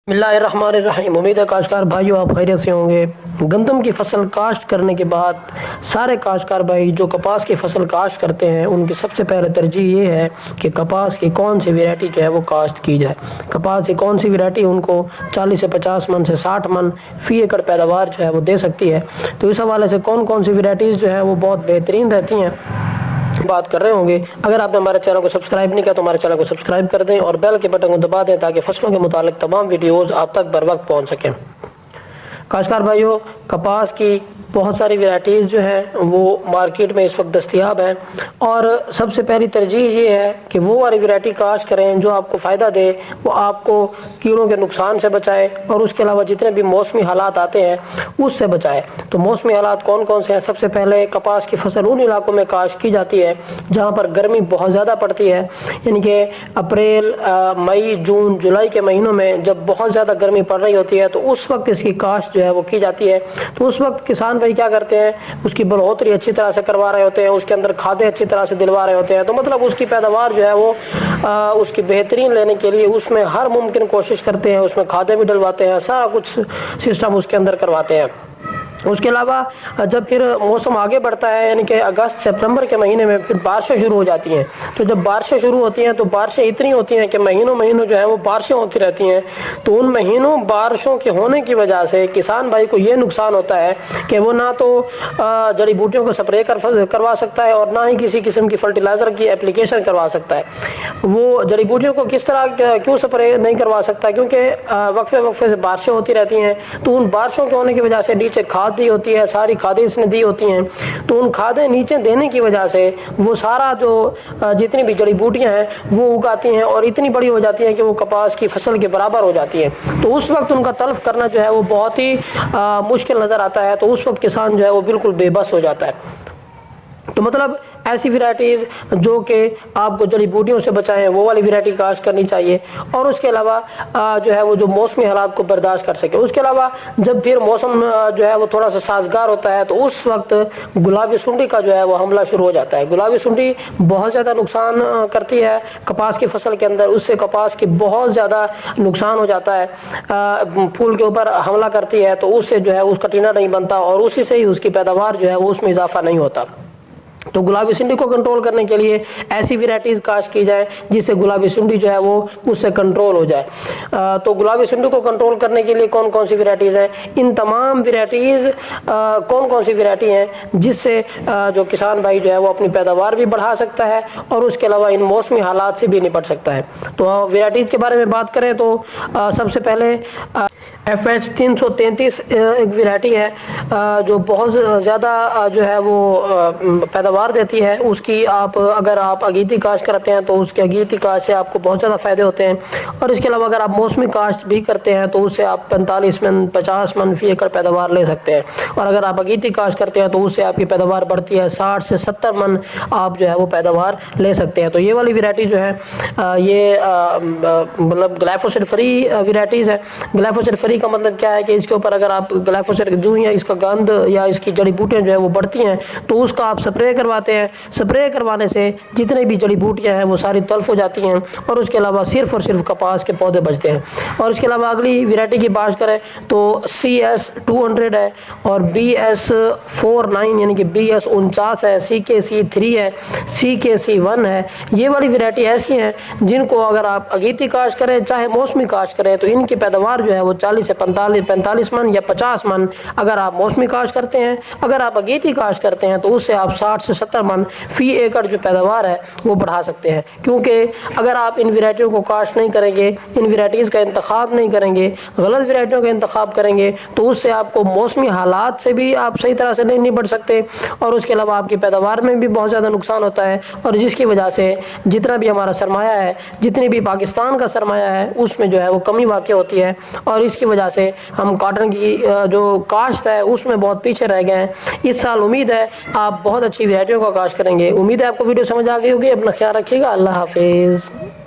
بسم اللہ الرحمن الرحیم۔ امید ہے کاشتکار بھائیو آپ خیریت سے ہوں گے۔ گندم کی فصل کاشت کرنے کے بعد سارے کاشتکار بھائی جو کپاس کی فصل کاشت کرتے ہیں ان کی سب سے پہلے ترجیح یہ ہے کہ کپاس کی کون سی ویرائٹی جو ہے وہ کاشت کی جائے۔ کپاس کی کون سی ویرائٹی ان کو 40 سے 50 من سے 60 من فی ایکڑ پیداوار جو ہے وہ دے سکتی ہے۔ تو اس حوالے سے کون کون سی ویرائٹیز جو ہے وہ بہت بہترین رہتی ہیں بات کر رہے ہوں گے۔ اگر آپ نے ہمارے چینل کو سبسکرائب نہیں کیا تو ہمارے چینل کو سبسکرائب کر دیں اور بیل کے بٹن کو دبا دیں تاکہ فصلوں کے متعلق تمام ویڈیوز آپ تک بر وقت پہنچ سکیں۔ کاشتکار بھائیو، کپاس کی بہت ساری ویرائٹیز جو ہیں وہ مارکیٹ میں اس وقت دستیاب ہیں، اور سب سے پہلی ترجیح یہ ہے کہ وہ والی ویرائٹی کاشت کریں جو آپ کو فائدہ دے، وہ آپ کو کیڑوں کے نقصان سے بچائے اور اس کے علاوہ جتنے بھی موسمی حالات آتے ہیں اس سے بچائے۔ تو موسمی حالات کون کون سے ہیں؟ سب سے پہلے کپاس کی فصل ان علاقوں میں کاشت کی جاتی ہے جہاں پر گرمی بہت زیادہ پڑتی ہے، یعنی کہ اپریل، مئی، جون، جولائی کے مہینوں میں جب بہت زیادہ گرمی پڑ رہی ہوتی ہے تو اس وقت اس کی کاشت جو ہے وہ کی جاتی ہے۔ تو اس وقت کسان بھائی کیا کرتے ہیں، اس کی بڑھوتری اچھی طرح سے کروا رہے ہوتے ہیں، اس کے اندر کھادیں اچھی طرح سے دلوا رہے ہوتے ہیں، تو مطلب اس کی پیداوار جو ہے وہ اس کی بہترین لینے کے لیے اس میں ہر ممکن کوشش کرتے ہیں، اس میں کھادیں بھی ڈلواتے ہیں، سارا کچھ سسٹم اس کے اندر کرواتے ہیں۔ اس کے علاوہ جب پھر موسم آگے بڑھتا ہے، یعنی کہ اگست سپتمبر کے مہینے میں پھر بارشیں شروع ہو جاتی ہیں، تو جب بارشیں شروع ہوتی ہیں تو بارشیں اتنی ہوتی ہیں کہ مہینوں جو ہے وہ بارشیں ہوتی رہتی ہیں۔ تو ان مہینوں بارشوں کے ہونے کی وجہ سے کسان بھائی کو یہ نقصان ہوتا ہے کہ وہ نہ تو جڑی بوٹیوں کو سپرے کروا سکتا ہے اور نہ ہی کسی قسم کی فرٹیلائزر کی اپلیکیشن کروا سکتا ہے۔ وہ جڑی بوٹیوں کو کس طرح کیوں سپرے نہیں کروا سکتا؟ کیونکہ وقفے سے بارشیں ہوتی رہتی ہیں، تو ان بارشوں کے ہونے کی وجہ سے نیچے کھاد دی ہوتی ہے، ساری کھادیں اس نے دی ہوتی ہیں، تو ان کھادیں نیچے دینے کی وجہ سے وہ سارا جو جتنی بھی جڑی بوٹیاں ہیں وہ اگاتی ہیں اور اتنی بڑی ہو جاتی ہیں کہ وہ کپاس کی فصل کے برابر ہو جاتی ہیں۔ تو اس وقت ان کا تلف کرنا جو ہے وہ بہت ہی مشکل نظر آتا ہے، تو اس وقت کسان جو ہے وہ بالکل بے بس ہو جاتا ہے۔ تو مطلب ایسی ویرائٹیز جو کہ آپ کو جڑی بوٹیوں سے بچائیں وہ والی ویرائٹی کاشت کرنی چاہیے، اور اس کے علاوہ جو ہے وہ جو موسمی حالات کو برداشت کر سکے۔ اس کے علاوہ جب پھر موسم جو ہے وہ تھوڑا سا سازگار ہوتا ہے تو اس وقت گلابی سنڈی کا جو ہے وہ حملہ شروع ہو جاتا ہے۔ گلابی سنڈی بہت زیادہ نقصان کرتی ہے کپاس کی فصل کے اندر، اس سے کپاس کی بہت زیادہ نقصان ہو جاتا ہے، پھول کے اوپر حملہ کرتی ہے تو اس سے جو ہے اس کا ٹینا نہیں بنتا اور اسی سے ہی اس کی پیداوار جو ہے وہ اس میں اضافہ نہیں ہوتا۔ تو گلابی سنڈی کو کنٹرول کرنے کے لیے ایسی ویرائٹیز کاشت کی جائے جس سے گلابی سنڈی جو ہے وہ اس سے کنٹرول ہو جائے۔ تو گلابی سنڈی کو کنٹرول کرنے کے لیے کون کون سی ویرائٹیز ہیں؟ ان تمام ویرائٹیز کون کون سی ویرائٹی ہیں جس سے جو کسان بھائی جو ہے وہ اپنی پیداوار بھی بڑھا سکتا ہے اور اس کے علاوہ ان موسمی حالات سے بھی نپٹ سکتا ہے۔ تو ویرائٹیز کے بارے میں بات کریں تو سب سے پہلے FH 333 ایک ویرائٹی ہے جو بہت زیادہ جو ہے وہ پیداوار دیتی ہے۔ اس کی اگر آپ اگیتی کاشت کرتے ہیں تو اس کے اگیتی کاشت سے آپ کو بہت زیادہ فائدے ہوتے ہیں، اور اس کے علاوہ اگر آپ موسمی کاشت بھی کرتے ہیں تو اس سے آپ 45 من 50 من فی ایکڑ پیداوار لے سکتے ہیں، اور اگر آپ اگیتی کاشت کرتے ہیں تو اس سے آپ کی پیداوار بڑھتی ہے، 60 سے 70 من آپ جو ہے وہ پیداوار لے سکتے ہیں۔ تو یہ والی ویرائٹی جو ہے یہ مطلب گلائفوسیٹ فری ویرائٹیز ہے۔ گلائفوسیٹ فری کا مطلب کیا ہے کہ اس کے اوپر اگر آپ گلائفوسیٹ جو ہی اس کا گند یا اس کی جڑی بوٹیاں جو ہے وہ بڑھتی ہیں تو اس کا آپ سپرے کرواتے ہیں، سپرے کروانے سے جتنے بھی جڑی بوٹیاں ہیں وہ ساری تلف ہو جاتی ہیں، اور اس کے علاوہ صرف اور صرف کپاس کے پودے بچتے ہیں۔ اور اس کے علاوہ اگلی ویرائٹی کی بات کریں تو CS 200 ہے اور BS 49 یعنی کہ BS 49 ہے، CKC 3 ہے، CKC 1 ہے۔ یہ والی ویرائٹی ایسی ہیں جن کو اگر آپ اگیتی کاشت کریں چاہے موسمی کاشت کریں تو ان کی پیداوار جو ہے وہ 40 سے 45 من یا 50 من اگر آپ موسمی کاشت کرتے ہیں، اگر آپ اگیتی کاشت کرتے ہیں تو اس سے آپ 60 سے 70 من فی ایکڑ جو پیداوار ہے وہ بڑھا سکتے ہیں۔ کیونکہ اگر آپ ان ویرائٹیوں کو کاشت نہیں کریں گے، ان ویرائٹیز کا انتخاب نہیں کریں گے، غلط ویرائٹیوں کا انتخاب کریں گے تو اس سے آپ کو موسمی حالات سے بھی آپ صحیح طرح سے نہیں نپٹ سکتے، اور اس کے علاوہ آپ کی پیداوار میں بھی بہت زیادہ نقصان ہوتا ہے، اور جس کی وجہ سے جتنا بھی ہمارا سرمایہ ہے، جتنی بھی پاکستان کا سرمایہ ہے اس میں جو ہے وہ کمی واقع ہوتی ہے، اور اس کی وجہ سے ہم کاٹن کی جو کاشت ہے اس میں بہت پیچھے رہ گئے ہیں۔ اس سال امید ہے آپ بہت اچھی ویرائٹیوں کا کاشت کریں گے۔ امید ہے آپ کو ویڈیو سمجھ آ گئی ہوگی۔ اپنا خیال رکھیے گا۔ اللہ حافظ۔